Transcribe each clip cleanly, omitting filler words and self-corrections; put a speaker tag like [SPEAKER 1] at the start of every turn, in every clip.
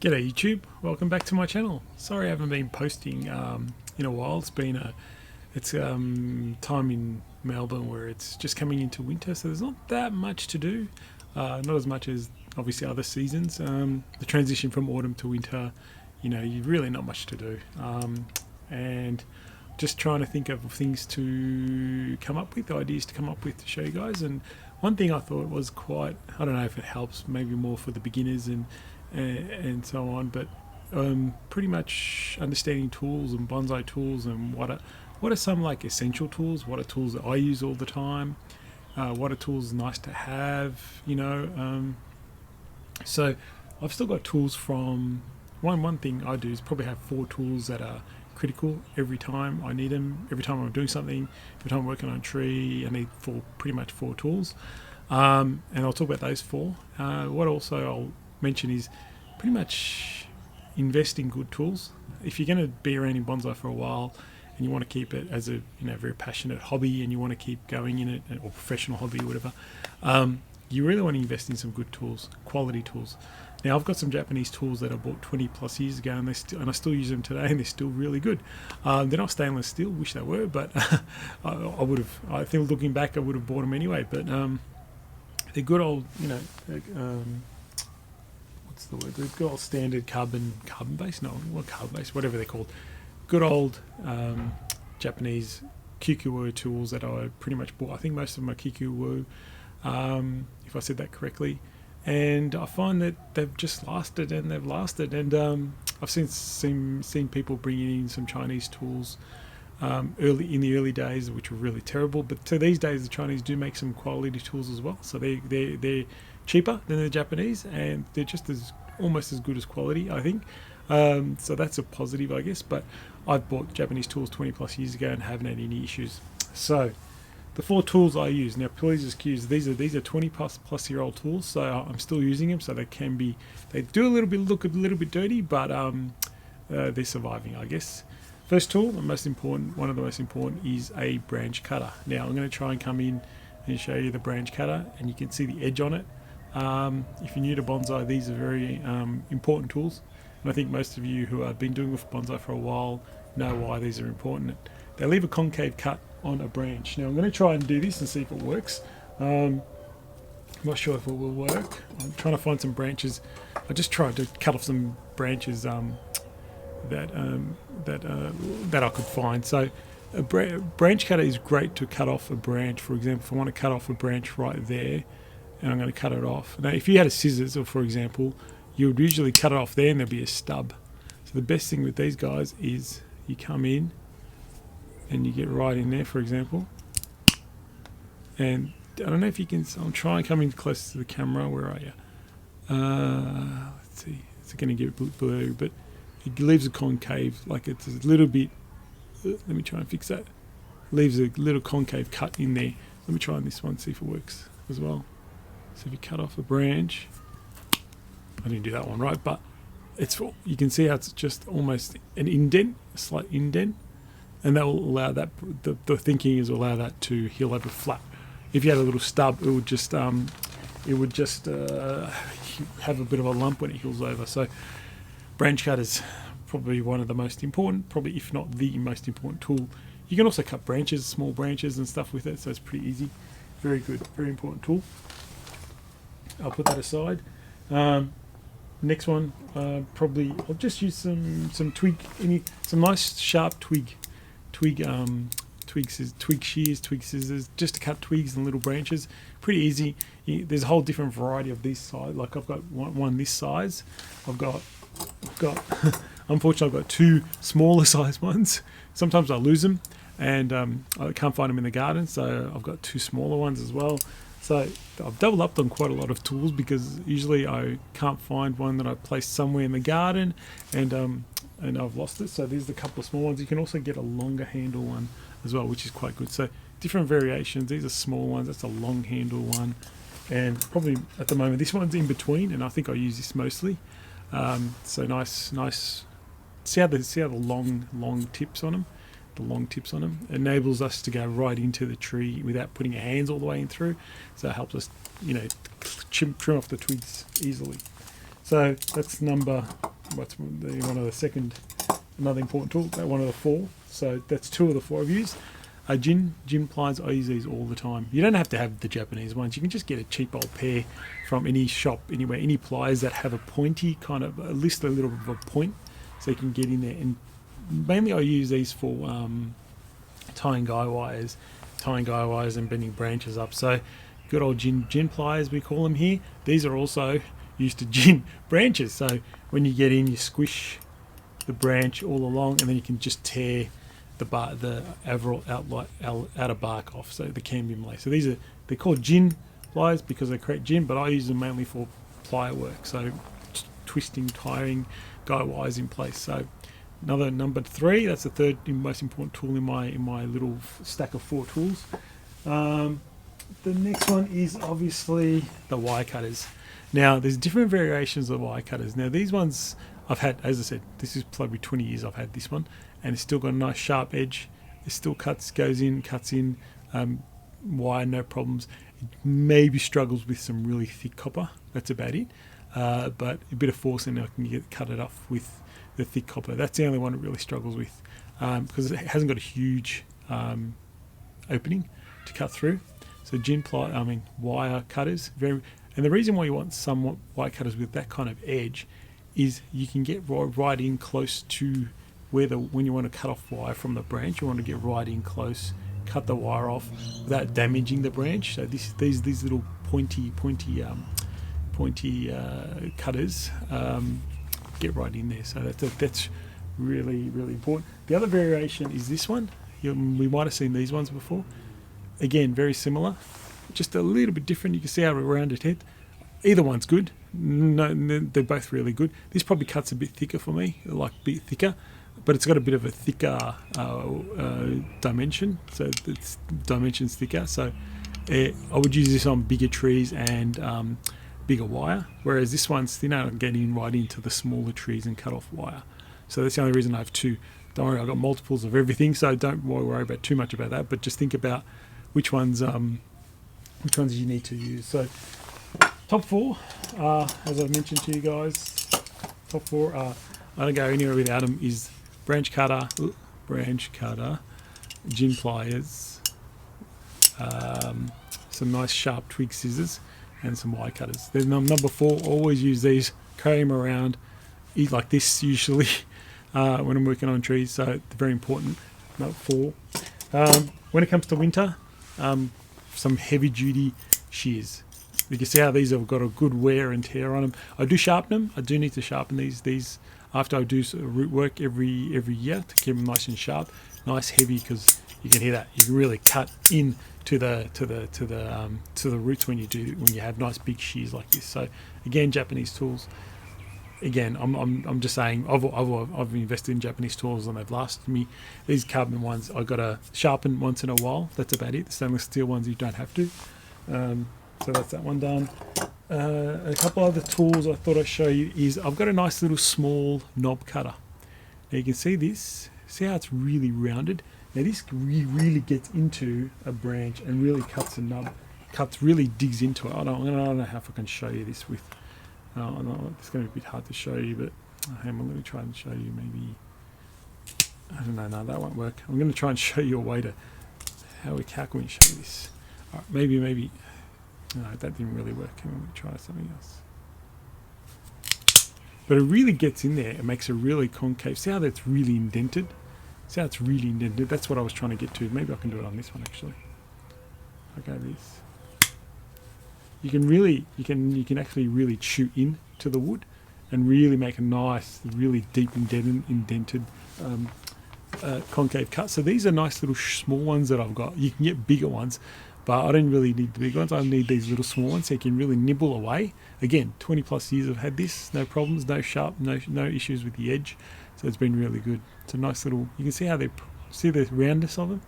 [SPEAKER 1] G'day YouTube, welcome back to my channel. Sorry I haven't been posting in a while. It's been time in Melbourne where it's just coming into winter, so there's not that much to do. Not as much as obviously other seasons. The transition from autumn to winter, you really not much to do. And just trying to think of things to come up with, ideas to come up with to show you guys. And one thing I thought was quite, I don't know if it helps, maybe more for the beginners and so on, but pretty much understanding tools and bonsai tools and what are some like essential tools, what are tools that I use all the time, what are tools nice to have, so I've still got tools from one thing I do is probably have 4 tools that are critical every time I need them. Every time I'm doing something, every time I'm working on a tree, I need pretty much 4 tools, and I'll talk about those 4. What also I'll mention is pretty much invest in good tools. If you're going to be around in bonsai for a while and you want to keep it as a very passionate hobby and you want to keep going in it, or professional hobby or whatever, you really want to invest in some good tools, quality tools. Now I've got some Japanese tools that I bought 20 plus years ago and I still use them today and they're still really good. They're not stainless steel, wish they were, but I think looking back I would have bought them anyway, but they're good old, what's the word? The good old standard carbon based? No, what carbon based? Whatever they're called. Good old Japanese Kikuwo tools that I pretty much bought. I think most of them are Kikuwo, if I said that correctly. And I find that they've just lasted and they've lasted. And I've seen people bringing in some Chinese tools early in the early days, which were really terrible. But so these days, the Chinese do make some quality tools as well. So they're cheaper than the Japanese, and they're just almost as good as quality, I think. So that's a positive, I guess. But I've bought Japanese tools 20 plus years ago and haven't had any issues. So the 4 tools I use now, please excuse, these are 20 plus year old tools, so I'm still using them. So they do look a little bit dirty, but they're surviving, I guess. First tool, one of the most important, is a branch cutter. Now I'm going to try and come in and show you the branch cutter, and you can see the edge on it. If you're new to bonsai, these are very important tools, and I think most of you who have been doing with bonsai for a while know why these are important. They leave a concave cut on a branch. Now I'm going to try and do this and see if it works. I'm not sure if it will work. I'm trying to find some branches. I just tried to cut off some branches that I could find. So a branch cutter is great to cut off a branch. For example, if I want to cut off a branch right there, and I'm going to cut it off. Now, if you had a scissors, or for example, you would usually cut it off there and there'd be a stub. So the best thing with these guys is you come in and you get right in there, for example. And I don't know if you can, I'll try and come in close to the camera. Where are you? Let's see, it's going to get blurry, but it leaves a concave, like it's a little bit, let me try and fix that. Leaves a little concave cut in there. Let me try on this one, see if it works as well. So if you cut off a branch, I didn't do that one right, but you can see how it's just almost an indent, a slight indent, and that will allow that, the thinking is allow that to heal over flat. If you had a little stub, it would just have a bit of a lump when it heals over. So branch cut is probably one of the most important, probably if not the most important tool. You can also cut branches, small branches and stuff with it, so it's pretty easy. Very good, very important tool. I'll put that aside. Next one, probably I'll just use some nice sharp twig shears, twig scissors, just to cut twigs and little branches. Pretty easy. There's a whole different variety of this size. Like I've got one this size. I've got unfortunately I've got 2 smaller size ones. Sometimes I lose them and I can't find them in the garden, so I've got 2 smaller ones as well. So I've doubled up on quite a lot of tools because usually I can't find one that I placed somewhere in the garden and I've lost it. So there's a couple of small ones. You can also get a longer handle one as well, which is quite good. So different variations. These are small ones. That's a long handle one. And probably at the moment, this one's in between, and I think I use this mostly. So nice. See how the long tips on them? The long tips on them enables us to go right into the tree without putting our hands all the way in through. So it helps us, trim off the twigs easily. So that's number one of the second, another important tool, one of the 4. So that's 2 of the 4 I've used. Jin pliers, I use these all the time. You don't have to have the Japanese ones. You can just get a cheap old pair from any shop, anywhere, any pliers that have a pointy kind of, at least a little bit of a point, so you can get in there. And mainly I use these for tying guy wires and bending branches up. So good old Jin pliers, we call them here. These are also used to Jin branches. So when you get in, you squish the branch all along, and then you can just tear the outer bark off, so the cambium lace. So they're called Jin pliers because they create Jin, but I use them mainly for plier work, so twisting, tying guy wires in place. So another number 3, that's the third most important tool in my little stack of 4 tools. The next one is obviously the wire cutters. Now there's different variations of wire cutters. Now these ones I've had, as I said, this is probably 20 years I've had this one, and it's still got a nice sharp edge. It still cuts in wire, no problems. It maybe struggles with some really thick copper, that's about it. But a bit of force and I can cut it off with the thick copper. That's the only one it really struggles with, because it hasn't got a huge opening to cut through. So wire cutters, and the reason why you want some wire cutters with that kind of edge is you can get right in close to when you want to cut off wire from the branch. You want to get right in close, cut the wire off without damaging the branch. So these little pointy cutters get right in there. So that's really, really important. The other variation is this one. We might have seen these ones before. Again, very similar, just a little bit different. You can see how rounded head. Either one's good. No, they're both really good. This probably cuts a bit thicker for me, like a bit thicker, but it's got a bit of a thicker dimension, so its dimension's thicker. So I would use this on bigger trees and bigger wire, whereas this one's thinner and getting right into the smaller trees and cut off wire. So that's the only reason I have 2. Don't worry, I've got multiples of everything, so don't worry about too much about that. But just think about which ones you need to use. So top 4, as I've mentioned to you guys, top 4, I don't go anywhere without them, is branch cutter, Jin pliers, some nice sharp twig scissors, and some wire cutters. Then number 4, always use these, carry them around, eat like this usually when I'm working on trees, so they're very important. Number 4. When it comes to winter, some heavy duty shears. You can see how these have got a good wear and tear on them. I do sharpen them. I do need to sharpen these after I do root work every year to keep them nice and sharp, nice heavy, because you can hear that. You can really cut in to the roots when you have nice big shears like this. So again, Japanese tools. Again, I'm just saying I've invested in Japanese tools and they've lasted me. These carbon ones I got to sharpen once in a while. That's about it. The stainless steel ones you don't have to. So that's that one done. A couple other tools I thought I'd show you is I've got a nice little small knob cutter. Now you can see this. See how it's really rounded? Now this really gets into a branch and really cuts a knob. Really digs into it. I don't know how I can show you this with. It's going to be a bit hard to show you, but I'm going to try and show you maybe. I don't know. No, that won't work. I'm going to try and show you a way to how can we show this. All right, maybe. No, that didn't really work. Let me try something else. But it really gets in there. It makes a really concave. See how that's really indented? See how it's really indented? That's what I was trying to get to. Maybe I can do it on this one actually. Okay, this. You can actually really chew into the wood and really make a nice, really deep indented concave cut. So these are nice little small ones that I've got. You can get bigger ones, but I don't really need the big ones. I need these little small ones so you can really nibble away. Again, 20 plus years I've had this, no problems, no issues with the edge. So it's been really good. It's a nice little, you can see how see the roundness of them,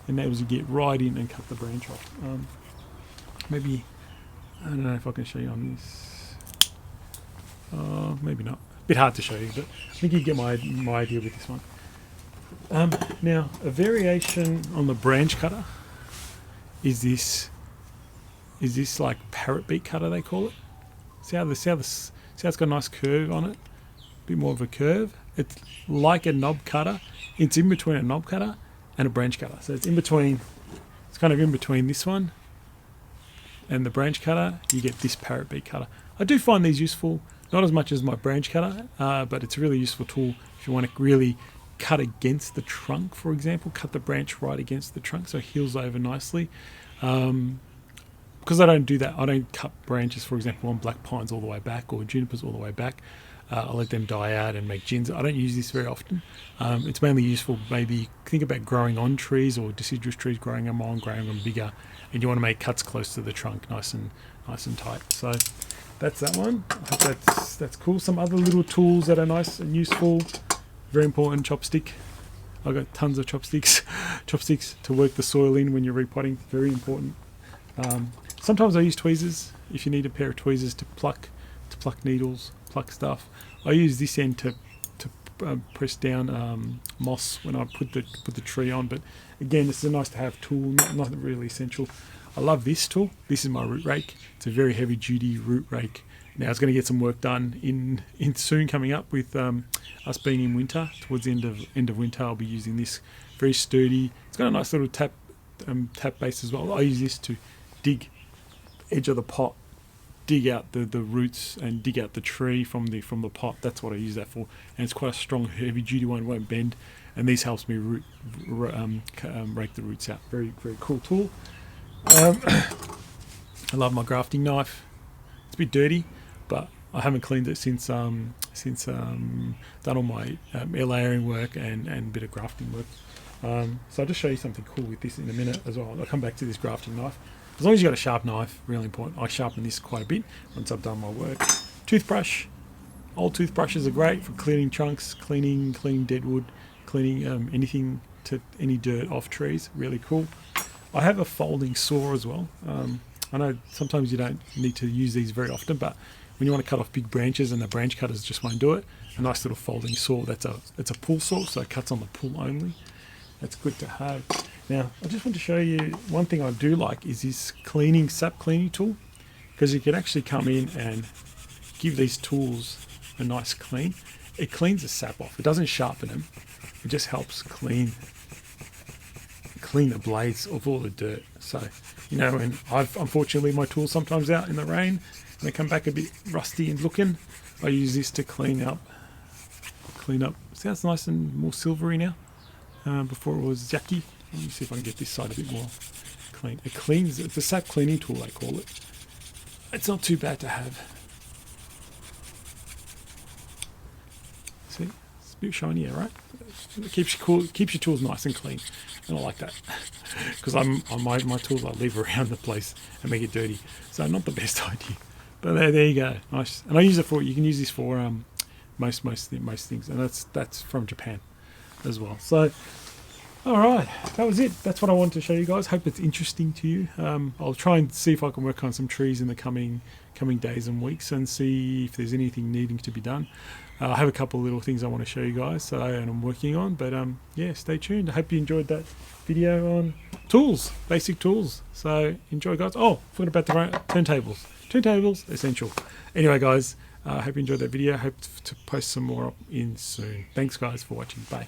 [SPEAKER 1] and that was to get right in and cut the branch off. Maybe, I don't know if I can show you on this. Maybe not. A bit hard to show you, but I think you get my idea with this one. Now, a variation on the branch cutter is this like parrot beak cutter, they call it. See how it's got a nice curve on it? bit more of a curve. It's like a knob cutter. It's in between a knob cutter and a branch cutter. So it's in between, it's kind of in between this one and the branch cutter. You get this parrot beak cutter. I do find these useful, not as much as my branch cutter, but it's a really useful tool if you want to really cut against the trunk, for example, cut the branch right against the trunk so it heals over nicely. Because I don't do that, I don't cut branches, for example, on black pines all the way back or junipers all the way back. I let them die out and make gins. I don't use this very often. It's mainly useful, maybe think about growing on trees or deciduous trees, growing them on, growing them bigger, and you want to make cuts close to the trunk, nice and tight. So that's that one. I hope that's cool. Some other little tools that are nice and useful. Very important, chopstick. I've got tons of chopsticks. Chopsticks to work the soil in when you're repotting, very important. Sometimes I use tweezers if you need a pair of tweezers to pluck needles, pluck stuff. I use this end to press down moss when I put the tree on. But again, this is a nice to have tool, not really essential. I love this tool. This is my root rake. It's a very heavy duty root rake. Now it's going to get some work done in soon coming up with us being in winter. Towards the end of winter, I'll be using this. Very sturdy. It's got a nice little tap base as well. I use this to dig edge of the pot, dig out the roots and dig out the tree from the pot. That's what I use that for. And it's quite a strong, heavy duty one. Won't bend. And these helps me rake the roots out. Very cool tool. I love my grafting knife. It's a bit dirty, but I haven't cleaned it since done all my air layering work and a bit of grafting work. So I'll just show you something cool with this in a minute as well. I'll come back to this grafting knife. As long as you've got a sharp knife, really important. I sharpen this quite a bit once I've done my work. Toothbrush. Old toothbrushes are great for cleaning trunks, cleaning dead wood, cleaning anything to any dirt off trees. Really cool. I have a folding saw as well. I know sometimes you don't need to use these very often, but when you want to cut off big branches and the branch cutters just won't do it, a nice little folding saw. It's a pull saw, so it cuts on the pull only. That's good to have. Now, I just want to show you one thing I do like is this sap cleaning tool, because you can actually come in and give these tools a nice clean. It cleans the sap off. It doesn't sharpen them. It just helps clean the blades of all the dirt. So, and unfortunately my tool's sometimes out in the rain and they come back a bit rusty and looking. I use this to clean up. Sounds nice and more silvery now. Before it was yucky. Let me see if I can get this side a bit more clean. It cleans. It's a sap cleaning tool, they call it. It's not too bad to have. See, it's a bit shinier, right? It keeps you cool. It keeps your tools nice and clean, and I like that because my tools I leave around the place and make it dirty. So not the best idea, but there you go. Nice, and I use it for. You can use this for most things, and that's from Japan as well. So all right, that was it. That's what I wanted to show you guys. Hope it's interesting to you. I'll try and see if I can work on some trees in the coming days and weeks and see if there's anything needing to be done. I have a couple of little things I want to show you guys, and I'm working on. But yeah, stay tuned. I hope you enjoyed that video on tools, basic tools. So enjoy, guys. Oh, forgot about the turntables. Turntables, essential. Anyway, guys, I hope you enjoyed that video. Hope to post some more up in soon. Thanks, guys, for watching. Bye.